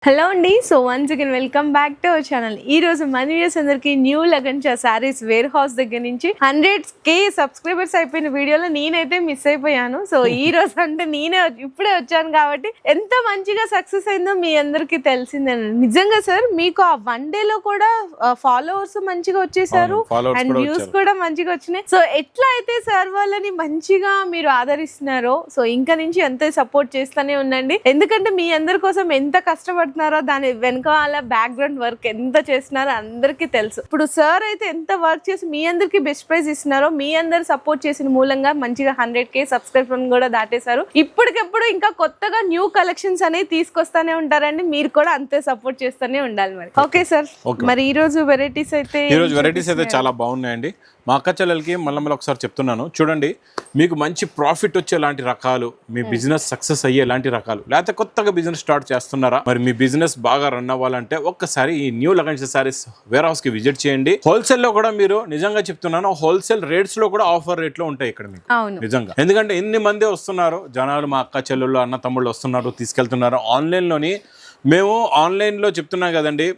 Hello అండి. So once again welcome back to our channel. ఈ రోజు మన వ్యూయర్స్ అందరికి న్యూ లగన్చా సారీస్ వేర్ హౌస్ దగ్గర నుంచి 100K సబ్స్క్రైబర్స్ అయిపోయిన వీడియోలో నేనైతే మిస్ అయిపోయాను. సో ఈ రోజు అంటే నేనే ఇప్పుడే వచ్చాను కాబట్టి ఎంత మంచిగా సక్సెస్ అయిందో మీ అందరికి తెలిసిందేనండి. నిజంగా సార్ మీకు ఆ 1 డేలో కూడా ఫాలోవర్స్ మంచిగా వచ్చేసారు అండ్ వ్యూస్ కూడా మంచిగా వచ్చినాయి. సో ఎట్లా అయితే సార్ వాళ్ళని మంచిగా మీరు ఆదరిస్తున్నారో సో ఇంకా నుంచి ఎంత సపోర్ట్ చేస్తూనే ఉండండి. ఎందుకంటే మీ అందరి కోసం ఎంత కష్టపడుతున్నారో దాని వెనకాల బ్యాక్గ్రౌండ్ వర్క్ ఎంత చేస్తున్నారో అందరికీ తెలుసు. ఇప్పుడు సార్ అయితే ఎంత వర్క్ చేసి మీ అందరికి బెస్ట్ ప్రైజ్ ఇస్తున్నారో మీ అందరు సపోర్ట్ చేసిన మూలంగా మంచిగా 100K సబ్స్క్రైబర్ కూడా దాటేశారు. ఇప్పటికెప్పుడు ఇంకా కొత్తగా న్యూ కలెక్షన్స్ అనేవి తీసుకొస్తానే ఉంటారండి. మీరు కూడా అంతే సపోర్ట్ చేస్తూనే ఉండాలి. మరి ఓకే సార్, మరి ఈ రోజు వెరైటీస్ అయితే చాలా బాగున్నాయండి. మా అక్క చెల్లెలకి మళ్ళీ ఒకసారి చెప్తున్నాను, చూడండి మీకు మంచి ప్రాఫిట్ వచ్చేలాంటి రకాలు, మీ బిజినెస్ సక్సెస్ అయ్యేలాంటి రకాలు, లేకపోతే కొత్తగా బిజినెస్ స్టార్ట్ చేస్తున్నారా, మరి మీ బిజినెస్ బాగా రన్ అవ్వాలంటే ఒక్కసారి ఈ న్యూ లగన్చా సారీస్ వేర్ హౌస్ కి విజిట్ చేయండి. హోల్సేల్ లో కూడా మీరు నిజంగా చెప్తున్నాను, హోల్సేల్ రేట్స్ లో కూడా ఆఫర్ రేట్ లో ఉంటాయి ఇక్కడ మీకు నిజంగా. ఎందుకంటే ఎన్ని మంది వస్తున్నారు జనాలు, మా అక్క చెల్లెళ్ళు అన్న తమ్ముళ్ళు వస్తున్నారు, తీసుకెళ్తున్నారు. ఆన్లైన్ లోని మేము ఆన్లైన్ లో చెప్తున్నాం కదండి,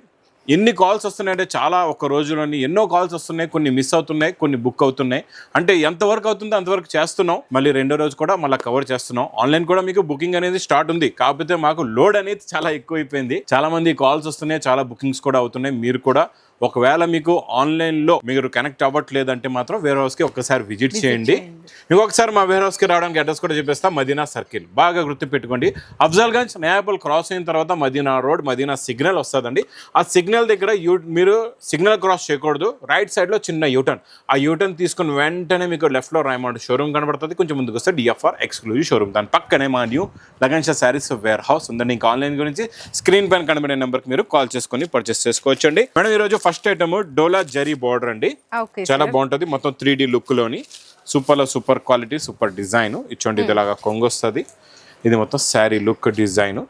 ఎన్ని కాల్స్ వస్తున్నాయంటే చాలా ఒక రోజులోని ఎన్నో కాల్స్ వస్తున్నాయి. కొన్ని మిస్ అవుతున్నాయి, కొన్ని బుక్ అవుతున్నాయి. అంటే ఎంతవరకు అవుతుందో అంతవరకు చేస్తున్నాం. మళ్ళీ రెండో రోజు కూడా మళ్ళీ కవర్ చేస్తున్నాం. ఆన్లైన్ కూడా మీకు బుకింగ్ అనేది స్టార్ట్ ఉంది. కాకపోతే మాకు లోడ్ అనేది చాలా ఎక్కువైపోయింది. చాలా మంది కాల్స్ వస్తున్నాయి, చాలా బుకింగ్స్ కూడా అవుతున్నాయి. మీరు కూడా ఒకవేళ మీకు ఆన్లైన్లో మీరు కనెక్ట్ అవ్వట్లేదంటే మాత్రం వేర్ హౌస్కి ఒక్కసారి విజిట్ చేయండి. ఇంకొకసారి మా వేర్ హౌస్కి రావడానికి అడ్రస్ కూడా చెప్పేస్తా, మదీనా సర్కిల్. బాగా గుర్తుపెట్టుకోండి, అఫ్జల్గంజ్ నయాపల్ క్రాస్ అయిన తర్వాత మదీనా రోడ్, మదీనా సిగ్నల్ వస్తుందండి. ఆ సిగ్నల్ దగ్గర మీరు సిగ్నల్ క్రాస్ చేయకూడదు. రైట్ సైడ్లో చిన్న యూటర్న్, ఆ యూటర్న్ తీసుకుని వెంటనే మీకు లెఫ్ట్లో రాయమండ్ షోరూమ్ కనబడుతుంది. కొంచెం ముందుకు వస్తే DFR ఎక్స్క్లూజివ్ షోరూమ్, దాని పక్కనే మా న్యూ లగన్చా సారీస్ వేర్ హౌస్ ఉందండి. ఇంకా ఆన్లైన్ గురించి స్క్రీన్ పైన కనబడే నెంబర్కి మీరు కాల్ చేసుకొని పర్చేస్ చేసుకోవచ్చండి. మేడం ఈరోజు ఫస్ట్ ఐటమ్ డోలా జరీ బార్డర్ అండి, చాలా బాగుంటది. మొత్తం 3D లుక్ లోని సూపర్ క్వాలిటీ, సూపర్ డిజైన్ ఇచ్చోండి. ఇది ఇలాగా కొంగు వస్తుంది. ఇది మొత్తం శారీ లుక్ డిజైన్,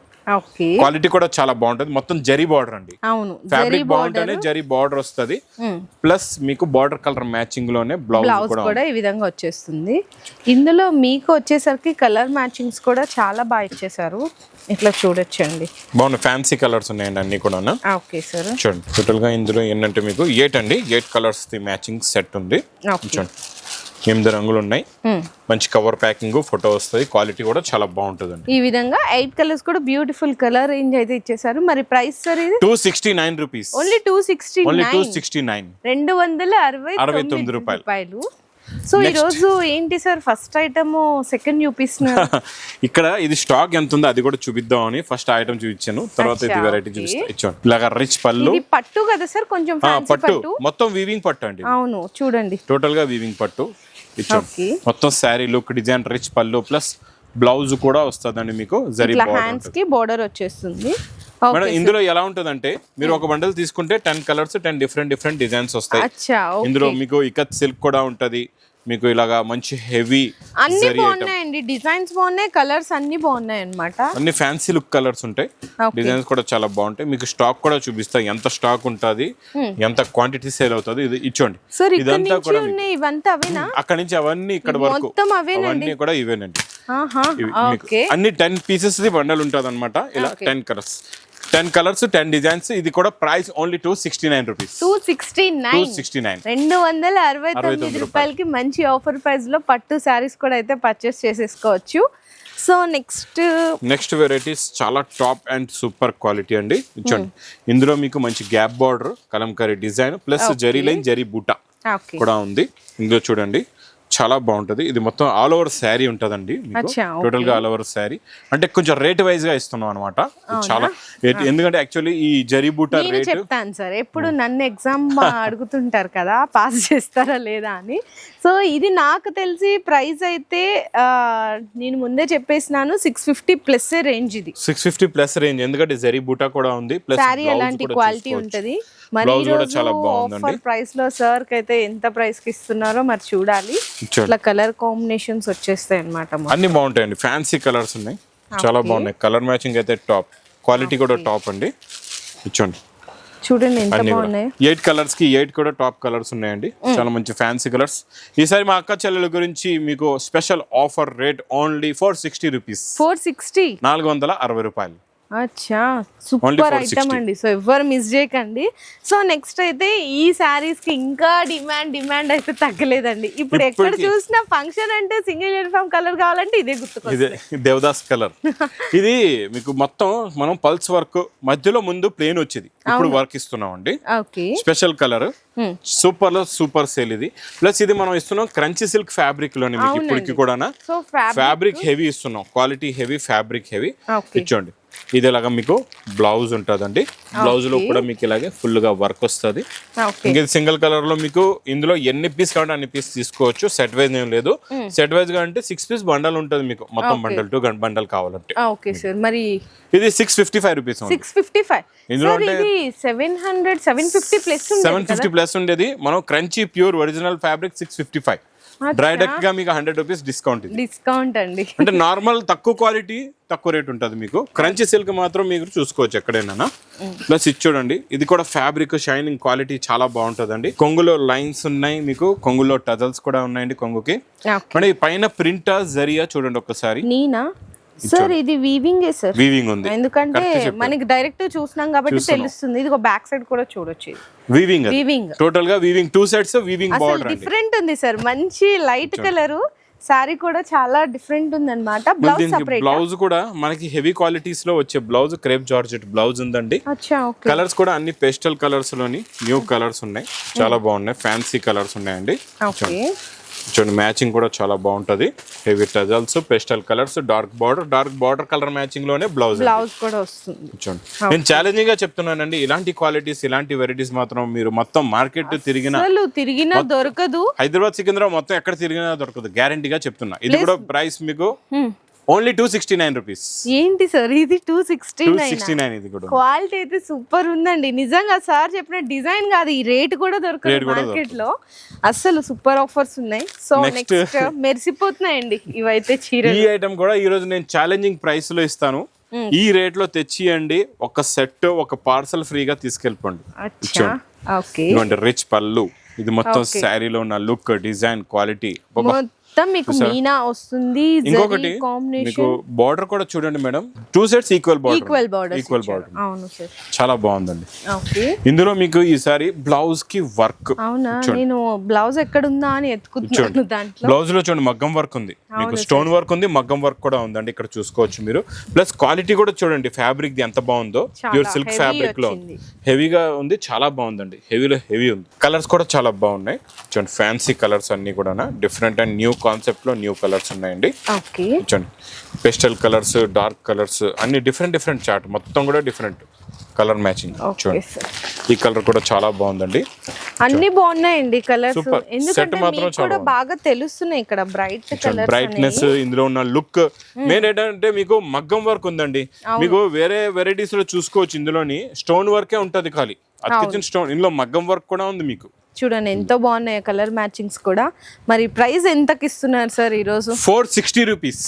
క్వాలిటీ కూడా చాలా బాగుంటది. మొత్తం జరీ బార్డర్ అండి, ఫ్యాబ్రిక్ బాగుంటేనే జరీ బార్డర్ వస్తుంది. ప్లస్ మీకు బార్డర్ కలర్ మ్యాచింగ్ లోనే బ్లౌజ్ కూడా ఈ విధంగా వచ్చేస్తుంది. ఇందులో మీకు వచ్చేసరికి కలర్ మ్యాచింగ్స్ కూడా చాలా బాగా ఇచ్చేసారు. ఇట్లా చూడొచ్చండి, బాగున్నాయి. ఫ్యాన్సీ కలర్స్ ఉన్నాయండి అన్ని కూడా. ఓకే సార్, చూడండి టోటల్ గా ఇందులో ఏంటంటే మీకు 8 కలర్స్ మ్యాచింగ్ సెట్ ఉంది. చూడండి 8 రంగులు ఉన్నాయి. మంచి కవర్ ప్యాకింగ్, ఫోటో వస్తుంది. క్వాలిటీ కూడా చాలా బాగుంటుంది. ఈ విధంగా 8 కలర్స్ కూడా బ్యూటిఫుల్ కలర్ రేంజ్ అయితే ఇచ్చేసారు. మరి ప్రైస్ సార్ ఇది 269 రూపీస్. ఓన్లీ 269 269 రూపాయలు. సో ఈ రోజు ఏంటి సార్ ఫస్ట్ ఐటమ్ సెకండ్ చూపిస్తున్నారు? ఇక్కడ ఇది స్టాక్ ఎంత ఉందో అది కూడా చూపిద్దామని ఫస్ట్ ఐటమ్ చూపించాను, తర్వాత ఇది వెరైటీ చూపిస్తాను. ఇచ్చాను ఇలాగా రిచ్ పళ్ళు, పట్టు కదా సార్, కొంచెం పట్టు, మొత్తం వీవింగ్ పట్టు అండి. అవును చూడండి, టోటల్ గా వీవింగ్ పట్టు ఇచ్చాను. మొత్తం శారీ లుక్ డిజైన్, రిచ్ పళ్ళు ప్లస్ బ్లౌజ్ కూడా వస్తుందండి మీకు. జరీ హ్యాండ్స్ కి బోర్డర్ వచ్చేస్తుంది. మేడం ఇందులో ఎలా ఉంటదంటే, మీరు ఒక బండల్ తీసుకుంటే 10 కలర్స్, 10 డిఫరెంట్ డిజైన్స్ వస్తాయి. ఇందులో మీకు ఇకత్ సిల్క్ కూడా ఉంటది. మీకు ఇలాగా మంచి హెవీ అన్ని బాగున్నాయండి, డిజైన్స్ బాగున్నాయి, కలర్స్ అన్ని బాగున్నాయి అన్నమాట. అన్ని ఫ్యాన్సీ లుక్ కలర్స్ ఉంటాయి, డిజైన్స్ కూడా చాలా బాగుంటాయి. మీకు స్టాక్ కూడా చూపిస్తా, ఎంత స్టాక్ ఉంటది, ఎంత క్వాంటిటీ సేల్ అవుతుంది. ఇది ఇచ్చోండి, ఇదంతా కూడా అక్కడ నుంచి అవన్నీ ఇక్కడ వరకు అవన్నీ కూడా ఇవేనండి. అన్ని 10 పీసెస్ బండల్ ఉంటది అనమాట. ఇలా 10 కలర్స్ 10 డిజైన్స్. ఇది కూడా ప్రైస్ ఓన్లీ 269 రూపీస్. 269 రూపాయలకి మంచి ఆఫర్ ప్రైస్ లో పట్టు శారీస్ కూడా అయితే పర్చేస్ చేసేసుకోవచ్చు. సో నెక్స్ట్ వెరైటీస్ చాలా టాప్ అండ్ సూపర్ క్వాలిటీ అండి. చూడండి ఇందులో మీకు మంచి gap border, Kalamkari design plus zari line, zari బూటా కూడా ఉంది. ఇందులో చూడండి చాలా బాగుంటది. ఇది మొత్తం ఆల్ ఓవర్ శారీ ఉంటదండి మీకు, టోటల్ గా ఆల్ ఓవర్ శారీ. అంటే కొంచెం రేట్ వైజ్ గా ఇస్తున్నాం అనమాట. చాలా ఎందుకంటే యాక్చువల్లీ ఈ జరీ బూటా రేట్ చెప్తాను సార్, ఎప్పుడు నన్ను ఎగ్జామ్ అడుగుతుంటారు కదా పాస్ చేస్తారా లేదా అని. సో ఇది నాకు తెలిసి ప్రైస్ అయితే నేను ముందే చెప్పేసినాను, 650 ప్లస్ రేంజ్. ఇది 650 ప్లస్ రేంజ్, ఎందుకంటే జరీ బూటా కూడా ఉంది, ప్లస్ శారీ అలాంటి క్వాలిటీ ఉంటది. మరి ఆఫర్ ప్రైస్ లో సార్ కి అయితే ఎంత ప్రైస్ కి ఇస్తున్నారో మరి చూడాలి. ఇట్లా కలర్ కాంబినేషన్స్ వచ్చేస్తాయి అన్నమాట. అన్ని బాగుంటాయండి, ఫ్యాన్సీ కలర్స్ ఉన్నాయి, చాలా బాగున్నాయి. కలర్ మ్యాచింగ్ అయితే టాప్, క్వాలిటీ కూడా టాప్ అండి. ఇచ్చోండి చూడండి ఎంత బాగున్నాయి. 8 కలర్స్ కి 8 కూడా టాప్ కలర్స్ ఉన్నాయండి, చాలా మంచి ఫ్యాన్సీ కలర్స్. ఈసారి మా అక్క చెల్లెల గురించి మీకు special offer rate only 460 rupees. 460 రూపాయలు. అచ్చా సూపర్ ఐటమ్ అండి. సో ఎవ్వరు మిస్ చేయకండి. సో నెక్స్ట్ అయితే ఈ శారీస్ కి ఇంకా డిమాండ్ అయితే తగ్గలేదండి. ఇప్పుడు ఎక్కడ చూసినా ఫంక్షన్ అంటే సింగిల్ యూనిఫామ్ కలర్ కావాలంటే ఇదే గుర్తుకొస్తుంది. ఇదే దేవదాస్ కలర్. ఇది మీకు మొత్తం మనం పల్స్ వర్క్ మధ్యలో ముందు ప్లేన్ వచ్చేది, ఇప్పుడు వర్క్ ఇస్తున్నాం అండి. ఓకే, స్పెషల్ కలర్, సూపర్ లో సూపర్ సేల్ ఇది. ప్లస్ ఇది మనం ఇస్తున్నాం క్రంచీ సిల్క్ ఫ్యాబ్రిక్ లోనే మీకు ఇప్పటికి కూడా ఫ్యాబ్రిక్ హెవీ ఇస్తున్నాం, క్వాలిటీ హెవీ, ఫ్యాబ్రిక్ హెవీ ఇచ్చోండి. ఇది ఇలాగా మీకు బ్లౌజ్ ఉంటుందండి. బ్లౌజ్ లో కూడా మీకు ఇలాగే ఫుల్ గా వర్క్ వస్తుంది. ఇంకా సింగిల్ కలర్ లో మీకు ఇందులో ఎన్ని పీస్ కావాలంటే అన్ని పీస్ తీసుకోవచ్చు. సెట్ వైజ్ ఏం లేదు. సెట్ వైజ్ గా అంటే 6 పీస్ బండల్ ఉంటుంది మీకు, మొత్తం బండల్ 2 బండల్ కావాలంటే. ఓకే సార్, మరి ఇది 655 రూపీస్. 655 ఇందులో అంటే 700 750 ప్లస్ 750 ప్లస్ ఉండేది. మనం crunchy pure original fabric 655. Direct గా మీకు 100 రూపీస్ డిస్కౌంట్ అండి. అంటే నార్మల్ తక్కువ క్వాలిటీ తక్కువ రేట్ ఉంటుంది మీకు. క్రంచీ సిల్క్ మాత్రం మీరు చూసుకోవచ్చు ఎక్కడైనా. ప్లస్ ఇది చూడండి, ఇది కూడా ఫ్యాబ్రిక్ షైనింగ్ క్వాలిటీ చాలా బాగుంటుందండి. కొంగులో లైన్స్ ఉన్నాయి మీకు, కొంగులో టజల్స్ కూడా ఉన్నాయండి కొంగుకి. అంటే పైన ప్రింట్ జరియా చూడండి ఒక్కసారి. నీనా సార్ ఇది వీవింగ్ సార్, వీవింగ్ ఉంది. ఎందుకంటే మనకి డైరెక్ట్ చూస్తున్నాం కాబట్టి తెలుస్తుంది. ఇది బ్యాక్ సైడ్ కూడా చూడొచ్చు. వీవింగ్ టోటల్ గా weaving 2 sides weaving border different ఉంది సార్. మంచి లైట్ కలర్ సారీ కూడా చాలా డిఫరెంట్ ఉంది అన్నమాట. బ్లౌజ్ సెపరేట్, బ్లౌజ్ కూడా మనకి హెవీ క్వాలిటీస్ లో వచ్చే బ్లౌజ్ క్రేప్ జార్జెట్ బ్లౌజ్ ఉందండి. కలర్స్ కూడా అన్ని పేస్టల్ కలర్స్ లోని న్యూ కలర్స్ ఉన్నాయి, చాలా బాగున్నాయి. ఫ్యాన్సీ కలర్స్ ఉన్నాయండి. చూడండి మ్యాచింగ్ కూడా చాలా బాగుంటది. Heavy tassels, pastel colours, dark border colour matching లోనే బ్లౌజ్ కూడా వస్తుంది. చూడండి, నేను ఛాలెంజింగ్ గా చెప్తున్నానండి, ఇలాంటి క్వాలిటీస్ ఇలాంటి వెరైటీస్ మాత్రం మీరు మొత్తం మార్కెట్ తిరిగినా దొరకదు. హైదరాబాద్ సికింద్రాబాద్ మొత్తం ఎక్కడ తిరిగినా దొరకదు, గ్యారంటీగా చెప్తున్నా. ఇది కూడా ప్రైస్ మీకు ఓన్లీ 269 రూపీస్. ఏంటి సార్ ఇది 269? ఇది కూడా క్వాలిటీ అయితే సూపర్ ఉందండి. నిజంగా సార్ చెప్పిన డిజైన్ కాదు, ఈ రేట్ కూడా దొరకదు మార్కెట్ లో. అసలు సూపర్ ఆఫర్స్ ఉన్నాయి. సో నెక్స్ట్ మెరిసిపోతున్నాయండి ఇవైతే చీరలు. ఈ ఐటమ్ కూడా ఈ రోజు నేను ఛాలెంజింగ్ ప్రైస్ లో ఇస్తాను. ఈ రేట్ లో తెచ్చియండి, ఒక సెట్ ఒక పార్సల్ ఫ్రీగా తీసుకెళ్ళిపోండి. ఇవ్వండి రిచ్ పళ్ళు, ఇది మొత్తం శారీలో ఉన్న లుక్, డిజైన్, క్వాలిటీ మీకు మీనా వస్తుంది. ఇంకొకటి మీకు బార్డర్ కూడా చూడండి మేడం, 2 సెట్స్ ఈక్వల్ బార్డర్. అవును సార్, చాలా బాగుందండి. ఇందులో మీకు ఈసారి బ్లౌజ్ కి వర్క్. అవునా, నేను బ్లౌజ్ ఎక్కడ ఉందా అని ఎత్తుకుతున్నాను. దాంట్లో బ్లౌజ్ లో చూడండి మగ్గం వర్క్ ఉంది మీకు, స్టోన్ వర్క్ ఉంది, మగ్గం వర్క్ కూడా ఉందండి. ఇక్కడ చూసుకోవచ్చు మీరు. ప్లస్ క్వాలిటీ కూడా చూడండి, ఫ్యాబ్రిక్ ఎంత బాగుందో. ప్యూర్ సిల్క్ ఫ్యాబ్రిక్ లో హెవీగా ఉంది, చాలా బాగుందండి. హెవీలో హెవీ ఉంది. కలర్స్ కూడా చాలా బాగున్నాయి. చూడండి ఫ్యాన్సీ కలర్స్ అన్ని కూడా డిఫరెంట్ అండ్ న్యూ కాన్సెప్ట్ లో న్యూ కలర్స్ ఉన్నాయండి. చూడండి పేస్టల్ కలర్స్, డార్క్ కలర్స్ అన్ని డిఫరెంట్ చార్ట్, మొత్తం కూడా డిఫరెంట్ కలర్ మ్యాచింగ్. చూడండి ఈ కలర్ కూడా చాలా బాగుందండి. అన్ని బాగున్నాయండి కలర్స్, ఎందుకంటే మీకు కూడా బాగా తెలుస్తున్నాయి ఇక్కడ బ్రైట్ కలర్స్, బ్రైట్నెస్. ఇందులో ఉన్న లుక్ మెయిన్ ఏంటంటే మీకు మగ్గం వర్క్ ఉందండి. మీకు వేరే వెరైటీస్ లో చూసుకోవచ్చు, ఇందులోని స్టోన్ వర్కే ఉంటది ఖాళీ, అతికించిన స్టోన్. ఇందులో మగ్గం వర్క్ కూడా ఉంది మీకు. చూడండి ఎంతో బాగున్నాయి కలర్ మ్యాచింగ్స్ కూడా. మరి ప్రైస్ ఎంతకి ఇస్తున్నారు సార్ ఈ రోజు? 460 రూపీస్.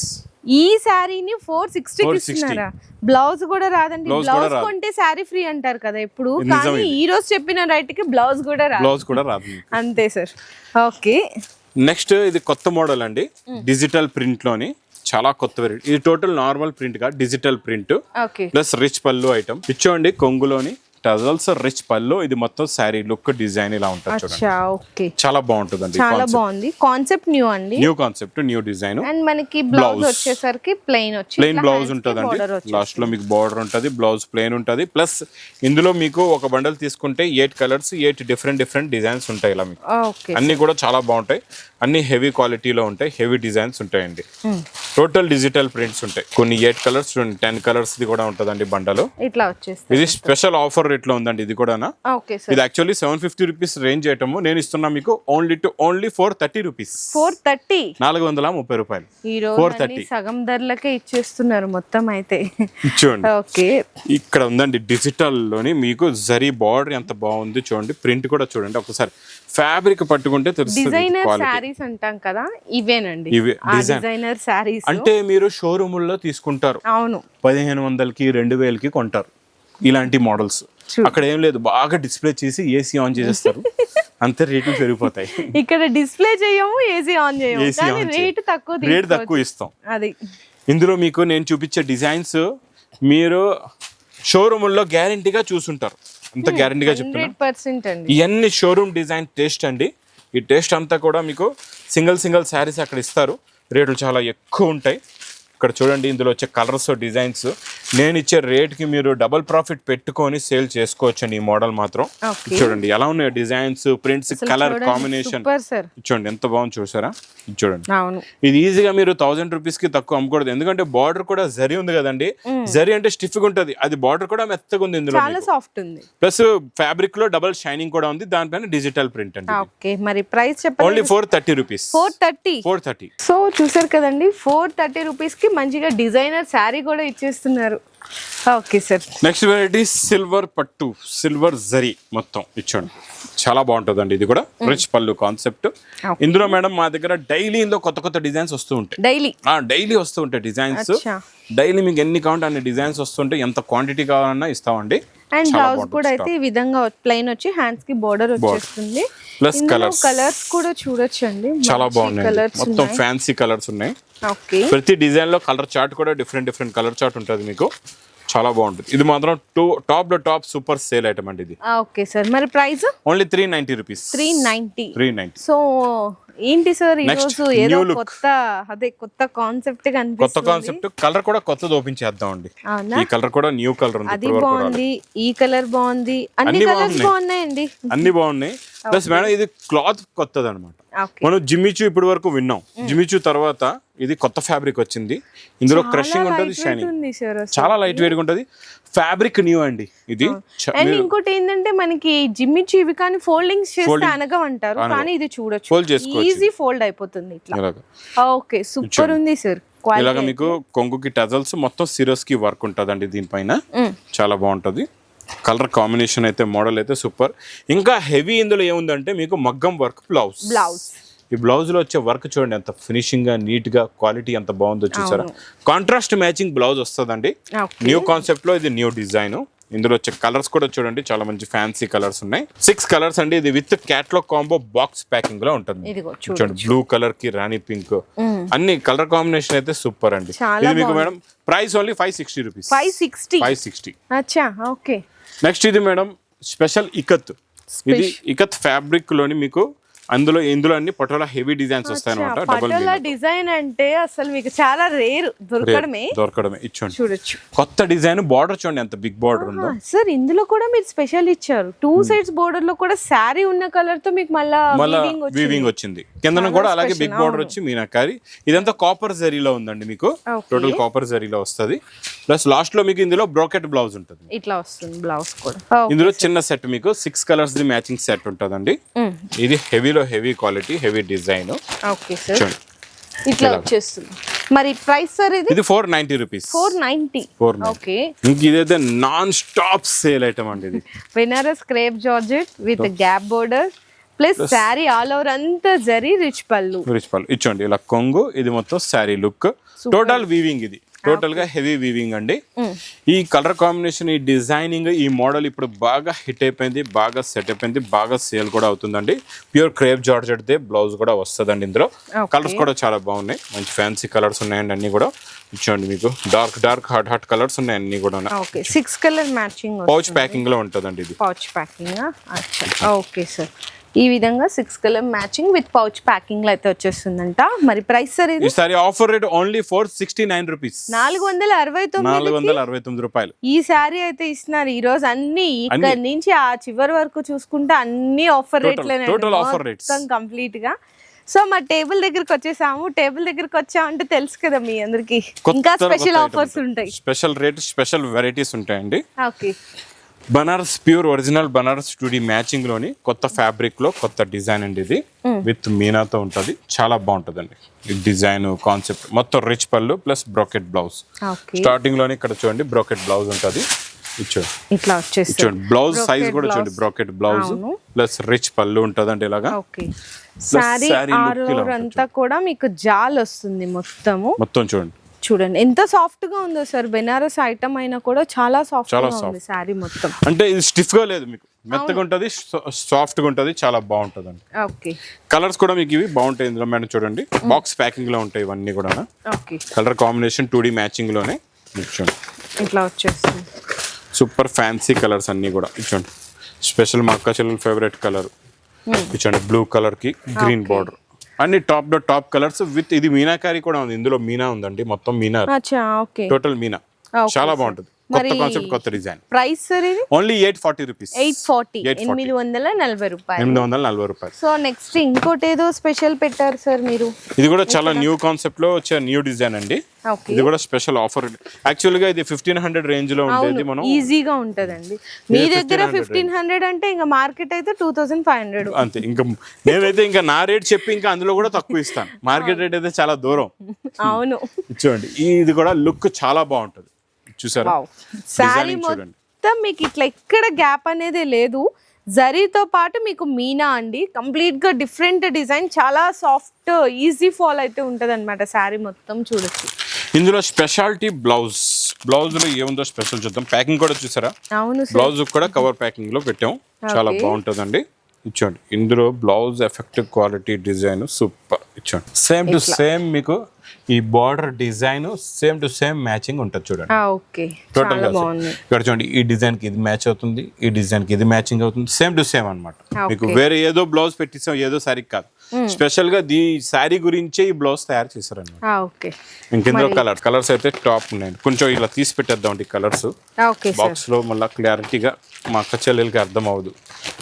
ఈ శారీని 460 ఇస్తున్నారా? బ్లౌజ్ కూడా రాదండి. బ్లౌజ్ కొంటే శారీ ఫ్రీ అంటారు కదా ఇప్పుడు, కానీ ఈ రోజు చెప్పిన రైట్ కి బ్లౌజ్ కూడా రాదు. అంతే సార్. ఓకే, నెక్స్ట్ ఇది కొత్త మోడల్ అండి, డిజిటల్ ప్రింట్ లోని చాలా కొత్త వెరైటీ. ఇది టోటల్ నార్మల్ ప్రింట్ గా డిజిటల్ ప్రింట్ ప్లస్ రిచ్ పళ్ళు ఐటమ్. ఇచ్చోండి కొంగులోని టజల్స్, రిచ్ పళ్ళు. ఇది మొత్తం శారీ లుక్, డిజైన్ ఇలా ఉంటుంది చూడండి. చాలా బాగుంటుంది, చాలా బాగుంది. కాన్సెప్ట్ న్యూ అండి, new concept, new design. And మనకి బ్లౌజ్ వచ్చేసరికి ప్లెయిన్ బ్లౌజ్ ఉంటుందండి. లాస్ట్ లో మీకు బార్డర్ ఉంటుంది, బ్లౌజ్ ప్లెయిన్ ఉంటుంది. ప్లస్ ఇందులో మీకు ఒక బండల్ తీసుకుంటే 8 కలర్స్, 8 డిఫరెంట్ డిజైన్స్ ఉంటాయి. ఇలా మీకు అన్ని కూడా చాలా బాగుంటాయి. అన్ని హెవీ క్వాలిటీలో ఉంటాయి, హెవీ డిజైన్స్ ఉంటాయండి. టోటల్ డిజిటల్ ప్రింట్స్ ఉంటాయి. కొన్ని 8 కలర్స్, 10 కలర్స్ ఇది కూడా ఉంటుందండి బండలు. ఇట్లా వచ్చేస్తుంది. ఇది స్పెషల్ ఆఫర్ రేట్ లో ఉందండి. ఇది కూడా ఇది యాక్చువల్లీ 750 రూపీస్ రేంజ్ ఐటమ్. నేను ఇస్తున్నా మీకు ఓన్లీ 430 రూపీస్. 430 రూపాయలు. 430 సగం ధరలకే ఇచ్చేస్తున్నారు మొత్తం అయితే. చూడండి ఓకే, ఇక్కడ ఉందండి డిజిటల్ లోని మీకు జరీ బార్డర్ ఎంత బాగుంది చూడండి. ప్రింట్ కూడా చూడండి ఒకసారి, ఫ్యాబ్రిక్ పట్టుకుంటే తెలుస్తుంది. డిజైనర్ సారీస్ అంటాం కదా, ఇవేనండి డిజైనర్ సారీస్. అంటే మీరు షోరూముల్లో తీసుకుంటారు, అవును, 1500కి 2000కి కొంటారు ఇలాంటి మోడల్స్. అక్కడ ఏం లేదు, బాగా డిస్ప్లే చేసి ఏసీ ఆన్ చేసేస్తారు, అంతే రేట్లు పెరిగిపోతాయి. ఇక్కడ డిస్ప్లే చేయము, ఏసీ ఆన్ చేయము, కానీ రేట్ తక్కువ ఇస్తాం. అది ఇందులో మీకు నేను చూపించే డిజైన్స్ మీరు షోరూముల్లో గ్యారంటీగా చూసుంటారు, అంత గ్యారంటీగా చెప్తున్నా. 100% అండి. ఇవన్నీ షోరూమ్ డిజైన్ టేస్ట్ అండి. ఈ టేస్ట్ అంతా కూడా మీకు సింగిల్ శారీస్ అక్కడ ఇస్తారు, రేట్లు చాలా ఎక్కువ ఉంటాయి. ఇక్కడ చూడండి, ఇందులో వచ్చే కలర్స్ డిజైన్స్ నేను ఇచ్చే రేట్కి మీరు డబుల్ ప్రాఫిట్ పెట్టుకొని సేల్ చేసుకోవచ్చండి. ఈ మోడల్ మాత్రం చూడండి ఎలా ఉన్నాయి డిజైన్స్, ప్రింట్స్, కలర్ కాంబినేషన్ చూడండి ఎంత బాగుంది చూసారా. చూడండి ఇది ఈజీగా మీరు 1000 రూపీస్ కి తక్కువ అమ్మకూడదు, ఎందుకంటే బార్డర్ కూడా జరీ ఉంది కదండి. జరీ అంటే స్టిఫ్ గా ఉంటది, అది బార్డర్ కూడా మెత్తగా ఉంది, ఇందులో సాఫ్ట్ ఉంది, ప్లస్ ఫ్యాబ్రిక్ లో డబుల్ షైనింగ్ కూడా ఉంది, దానిపైన డిజిటల్ ప్రింట్ అండి. ఓకే, మరి ప్రైస్ చెప్పండి. Only 430 rupees. 430. సో చూసారు కదండి, 430 రూపీస్ కి మంచిగా డిజైనర్ శారీ కూడా ఇచ్చేస్తున్నారు. Okay sir, next variety silver పట్టు, సిల్వర్ జరీ మొత్తం ఇచ్చోండి, చాలా బాగుంటుందండి. ఇది కూడా రిచ్ పళ్ళు కాన్సెప్ట్. ఇందులో మేడం మా దగ్గర డైలీ ఇందులో కొత్త డిజైన్స్ వస్తూ ఉంటాయి. డైలీ వస్తూ ఉంటాయి డిజైన్స్. డైలీ మీకు ఎన్ని కావాలంటే అన్ని డిజైన్స్ వస్తుంటాయి, ఎంత క్వాంటిటీ కావాలన్నా ఇస్తామండి. అండ్ బ్లౌజ్ కూడా అయితే ఈ విధంగా ప్లెయిన్ వచ్చి హ్యాండ్స్ కి బోర్డర్ వచ్చేస్తుంది. ప్లస్ కలర్స్ కూడా చూడొచ్చండి, చాలా బాగున్నాయి, మొత్తం ఫ్యాన్సీ కలర్స్ ఉన్నాయి. ప్రతి డిజైన్ లో కలర్ చార్ట్ కూడా డిఫరెంట్ కలర్ చార్ట్ ఉంటుంది మీకు, చాలా బాగుంటుంది. ఇది మాత్రం టాప్ సూపర్ సేల్ ఐటమ్ అండి ఇది. ఓకే సార్, మరి ప్రైస్ ఓన్లీ 390 రూపీస్. 390. సో ఏంటి సార్ ఈ రోజు ఏదో కొత్త కాన్సెప్ట్ కనిపిస్తుంది. కొత్త కాన్సెప్ట్, కలర్ కూడా కొత్తది ఓపెన్ చేద్దాం అండి. ఈ కలర్ కూడా న్యూ కలర్ ఉంది, అది బాగుంది, ఈ కలర్ బాగుంది, అన్ని కలర్స్ బాగున్నాయండి, అన్ని బాగున్నాయి. ప్లస్ మేడం ఇది క్లాత్ కొత్తది అనమాట. మనం జిమ్మిచూ ఇప్పటి వరకు విన్నాం, జిమ్మిచూ తర్వాత ఇది కొత్త ఫ్యాబ్రిక్ వచ్చింది. ఇందులో క్రషింగ్ ఉంటుంది, షైనింగ్, చాలా లైట్ వెయిట్ ఉంటుంది. ఫ్యాబ్రిక్ న్యూ అండి ఇది. అండ్ ఇంకోటి ఏంటంటే మనకి జిమ్మిచూ ఇవి కానీ ఫోల్డింగ్స్ చేస్తే అనగా అంటారు, కానీ ఇది చూడొచ్చు, ఈజీ ఫోల్డ్ అయిపోతుంది ఇట్లా. ఓకే, సూపర్ ఉంది సార్. ఇలాగా మీకు కొంగుకి టజల్స్ మొత్తం సిరోస్ కి వర్క్ ఉంటుందండి దీనిపైన, చాలా బాగుంటది. కలర్ కాంబినేషన్ అయితే మోడల్ అయితే సూపర్. ఇంకా హెవీ ఇందులో ఏముందంటే మీకు మగ్గం వర్క్ బ్లౌజ్. ఈ బ్లౌజ్ లో వచ్చే వర్క్ చూడండి ఎంత ఫినిషింగ్ గా, నీట్ గా, క్వాలిటీ ఎంత బాగుందో చూసారా. కాంట్రాస్ట్ మ్యాచింగ్ బ్లౌజ్ వస్తుందండి. న్యూ కాన్సెప్ట్ లో ఇది న్యూ డిజైన్. ఇందులో వచ్చే కలర్స్ కూడా చూడండి చాలా మంచి ఫ్యాన్సీ కలర్స్ ఉన్నాయి. 6 కలర్స్ అండి. ఇది with catalogue combo box packing లో ఉంటుంది. చూడండి బ్లూ కలర్ కి రాణి పింక్, అన్ని కలర్ కాంబినేషన్ అయితే సూపర్ అండి. ఇది మీకు మేడం ప్రైస్ ఓన్లీ 560 రూపీస్. 560. అచ్చా, ఓకే. నెక్స్ట్ ఇది మేడం స్పెషల్ ఇకత్. ఇది ఇకత్ ఫ్యాబ్రిక్ లోని మీకు ఇందులో అన్ని పటోలా హెవీ డిజైన్స్ వస్తాయి అన్నమాట. పటోలా డిజైన్ అంటే అసలు మీకు చాలా రేర్, దొరకడమే చూడొచ్చు. కొత్త డిజైన్, బార్డర్ చూడండి ఎంత బిగ్ బార్డర్ ఉందో. సార్ ఇందులో కూడా మీరు స్పెషల్ ఇచ్చారు, 2 సైడ్స్ బార్డర్ లో కూడా శారీ ఉన్న కలర్ తో మీకు మళ్ళీ వీవింగ్ వచ్చింది. కింద కూడా అలాగే బిగ్ బార్డర్ వచ్చి మీనాకారి. ఇదంతా కాపర్ జరీలో ఉందండి మీకు, టోటల్ కాపర్ జరీలో వస్తుంది. ప్లస్ లాస్ట్ లో మీకు ఇందులో బ్రోకెట్ బ్లౌజ్ ఉంటుంది, ఇట్లా వస్తుంది బ్లౌజ్ కూడా. ఇందులో చిన్న సెట్ మీకు 6 కలర్స్ ది మ్యాచింగ్ సెట్ ఉంటుందండి. ఇది heavy quality, heavy design. Okay sir, ఇట్లా వచ్చేస్తుంది. మరి ప్రైస్ సార్ ఇది 490 రూపీస్. 490. ఓకే, ఇదైతే నాన్ స్టాప్ సేల్ ఐటమ్ అండి. ఇది Banaras crepe georgette with gap border plus sari all over అంతా జరీ రిచ్ పళ్ళు ఇచ్చోండి. ఇలా కొంగు, ఇది మొత్తం శారీ లుక్, టోటల్ వీవింగ్. ఇది టోటల్ గా హెవీ వీవింగ్ అండి. ఈ కలర్ కాంబినేషన్, ఈ డిజైనింగ్, ఈ మోడల్ ఇప్పుడు బాగా హిట్ అయిపోయింది, బాగా సెట్ అయిపోయింది, బాగా సేల్ కూడా అవుతుందండి. Pure crepe georgette they blouse కూడా వస్తుందండి. ఇందులో కలర్స్ కూడా చాలా బాగున్నాయి, మంచి ఫ్యాన్సీ కలర్స్ ఉన్నాయండి. అన్ని కూడా ఇచ్చోండి మీకు డార్క్ హాట్ కలర్స్ ఉన్నాయి అన్ని కూడా. 6 కలర్ మ్యాచింగ్ పౌచ్ ప్యాకింగ్ లో ఉంటుందండి. ఇది పౌచ్ ప్యాకింగ్. ఓకే సార్, ఈ విధంగా 6 colour matching with pouch packing లో అయితే వచ్చేస్తుందంట. మరి ప్రైస్ సార్ ఇది? ఈసారి ఆఫర్ రేట్ ఓన్లీ 469 రూపీస్. 469 రూపాయలు ఈ సారీ అయితే ఇస్తున్నారు ఈ రోజు. అన్ని ఇక్కడ నుంచి ఆ చివరి వరకు చూసుకుంటే అన్ని ఆఫర్ రేట్లే, టోటల్ ఆఫర్ రేట్స్ కంప్లీట్ గా. సో మా టేబుల్ దగ్గరికి వచ్చేసాము. టేబుల్ దగ్గరికి వచ్చామంటే తెలుసు కదా మీ అందరికి, ఇంకా స్పెషల్ ఆఫర్స్ ఉంటాయి, స్పెషల్ రేట్, స్పెషల్ వెరైటీస్ ఉంటాయండి. Okay, Banaras pure original Banaras 2D matching లోని కొత్త ఫ్యాబ్రిక్ లో కొత్త డిజైన్ అండి. ఇది విత్ మీనాతో ఉంటది, చాలా బాగుంటదండి. ఈ డిజైన్ కాన్సెప్ట్ మొత్తం రిచ్ పళ్ళు ప్లస్ బ్రోకెట్ బ్లౌజ్. స్టార్టింగ్ లోనే ఇక్కడ చూడండి బ్రోకెట్ బ్లౌజ్ ఉంటది. ఇట్లా వచ్చేసి బ్లౌజ్ సైజ్ కూడా చూడండి, బ్రోకెట్ బ్లౌజ్ ప్లస్ రిచ్ పళ్ళు ఉంటదండి. ఇలాగా సారీ అంతా కూడా మీకు జాల్ వస్తుంది మొత్తం చూడండి ఎంత సాఫ్ట్ గా ఉందో సార్. బెనారస్ ఐటమ్ అయినా కూడా చాలా సాఫ్ట్ గా ఉంది సారీ మొత్తం. అంటే ఇది స్టిఫ్ గా లేదు, మీకు మెత్తగా ఉంటది, సాఫ్ట్ గా ఉంటది, చాలా బాగుంటది అండి. ఓకే, కలర్స్ కూడా మీకు ఇవి బాగుంటాయి ఇందులో మేడం. చూడండి బాక్స్ ప్యాకింగ్ లో ఉంటాయి ఇవన్నీ కూడా. కలర్ కాంబినేషన్ 2D మ్యాచింగ్ లోనే ఇచ్చోండి ఇట్లా వచ్చేస్తుంది. సూపర్ ఫ్యాన్సీ కలర్స్ అన్నీ కూడా ఇచ్చోండి. స్పెషల్ మా అక్క చెల్లెల ఫేవరెట్ కలర్ ఇచ్చోండి. బ్లూ కలర్కి గ్రీన్ బార్డర్ అన్ని టాప్ కలర్స్ విత్ ఇది మీనాకారి కూడా ఉంది. ఇందులో మీనా ఉందండి, మొత్తం మీనా, అచ్చా ఓకే. టోటల్ మీనా. చాలా బాగుంటుంది. కొత్త కాన్సెప్ట్, కొత్త డిజైన్. ప్రైస్ సార్ ఇది ఓన్లీ 840 రూపీస్. 840 840 రూపాయలు. 840 రూపాయలు. సో నెక్స్ట్ ఇంకోటి ఏదో స్పెషల్ పెట్టారు సార్ మీరు. ఇది కూడా చాలా న్యూ కాన్సెప్ట్ లో వచ్చే న్యూ డిజైన్ అండి. ఇది కూడా స్పెషల్ ఆఫర్. యాక్చువల్ గా ఇది 1500 రేంజ్ లో ఉండేది. మనం ఈజీగా ఉంటదండి. మీ దగ్గర 1500 అంటే ఇంకా మార్కెట్ అయితే 2500 అంతే. ఇంకా నేనైతే ఇంకా నా రేట్ చెప్పి ఇంకా అందులో కూడా తక్కువ ఇస్తాను. మార్కెట్ రేట్ అయితే చాలా దూరం. అవును. చూడండి ఇది కూడా లుక్ చాలా బాగుంటది. చూసారా సారీ మొత్తం మీకు ఇట్లా ఎక్కడ గ్యాప్ అనేది లేదు. జరీతో పాటు మీకు మీనా అండి, కంప్లీట్ గా డిఫరెంట్ డిజైన్, చాలా సాఫ్ట్ ఈజీ ఫాల్ అయితే ఉంటది అనమాట. శారీ మొత్తం చూడొచ్చు. ఇందులో స్పెషాలిటీ బ్లౌజ్ లో ఏముందో స్పెషల్ చూద్దాం. ప్యాకింగ్ కూడా చూసారా. అవును. బ్లౌజ్ కూడా కవర్ ప్యాకింగ్ లో పెట్టాం. చాలా బాగుంటదండి. ఇచ్చోండి ఇందులో blouse effective quality design super. ఇచ్చోండి సేమ్ టు సేమ్ మీకు ఈ border design same to same matching ఉంటుంది. చూడండి ఓకే, టోటల్ గా ఇక్కడ చూడండి. ఈ డిజైన్ కి ఇది మ్యాచ్ అవుతుంది, ఈ డిజైన్ కి ఇది మ్యాచింగ్ అవుతుంది. సేమ్ టు సేమ్ అన్నమాట. మీకు వేరే ఏదో బ్లౌజ్ పెట్టిస్తాం, ఏదో శారీ కాదు. స్పెషల్ గా ఈ శారీ గురించే ఈ బ్లౌజ్ తయారు చేశారన్నమాట. ఇంకెందులో కలర్స్ అయితే టాప్ ఉన్నాయండి. కొంచెం ఇలా తీసి పెట్టేద్దాం ఈ కలర్స్ బాక్స్ లో, మళ్ళీ క్లారిటీగా మా అక్క చెల్లెలకి అర్థం అవ్వదు.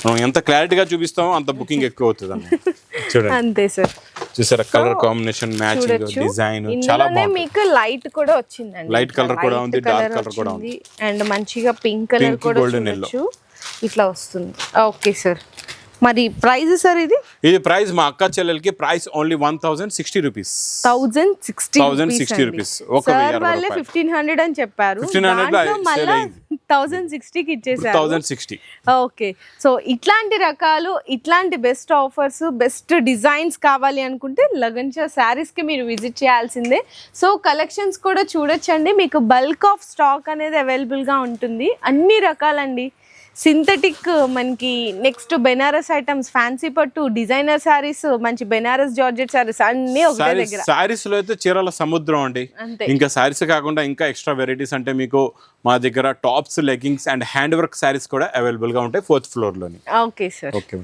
మనం ఎంత క్లారిటీగా చూపిస్తామో అంత బుకింగ్ ఎక్కువ అవుతుంది అన్నమాట. చూడండి అంతే సార్. చూసారా కలర్ కాంబినేషన్, మ్యాచింగ్, డిజైన్ చాలా బాగుంది. మీకు లైట్ కూడా వచ్చిందండి. లైట్ కలర్ కూడా ఉంది, డార్క్ కలర్ కూడా ఉంది, అండ్ మంచిగా పింక్ కలర్ కూడా చూడొచ్చు. ఇట్లా వస్తుంది. Okay sir. మరి ప్రైస్ సార్ ఇది ప్రైస్ మా అక్క చెల్లెలకి price only 1060 rupees. 1060 rupees. Sir వాళ్ళే 1500 అని చెప్పారు. 1060 కి ఇచ్చేసారు. 1060. ఓకే. సో ఇట్లాంటి రకాలు, ఇట్లాంటి బెస్ట్ ఆఫర్స్, బెస్ట్ డిజైన్స్ కావాలి అనుకుంటే లగన్షా శారీస్ కి మీరు విజిట్ చేయాల్సిందే. సో కలెక్షన్స్ కూడా చూడొచ్చండి. మీకు బల్క్ ఆఫ్ స్టాక్ అనేది అవైలబుల్ గా ఉంటుంది. అన్ని రకాలండి. సింథటిక్, మనకి నెక్స్ట్ బెనారస్ ఐటమ్స్, ఫ్యాన్సీ పట్టు, డిజైనర్ శారీస్, మంచి బెనారస్ జార్జెట్ శారీస్ అన్ని ఒకటే దగ్గర. శారీస్ లో అయితే చీరల సముద్రం అండి. ఇంకా శారీస్ కాకుండా ఇంకా ఎక్స్ట్రా వెరైటీస్ అంటే మీకు మా దగ్గర tops, leggings and hand work saris కూడా అవైలబుల్ గా ఉంటాయి 4th ఫ్లోర్ లోని. Okay sir. ఓకే.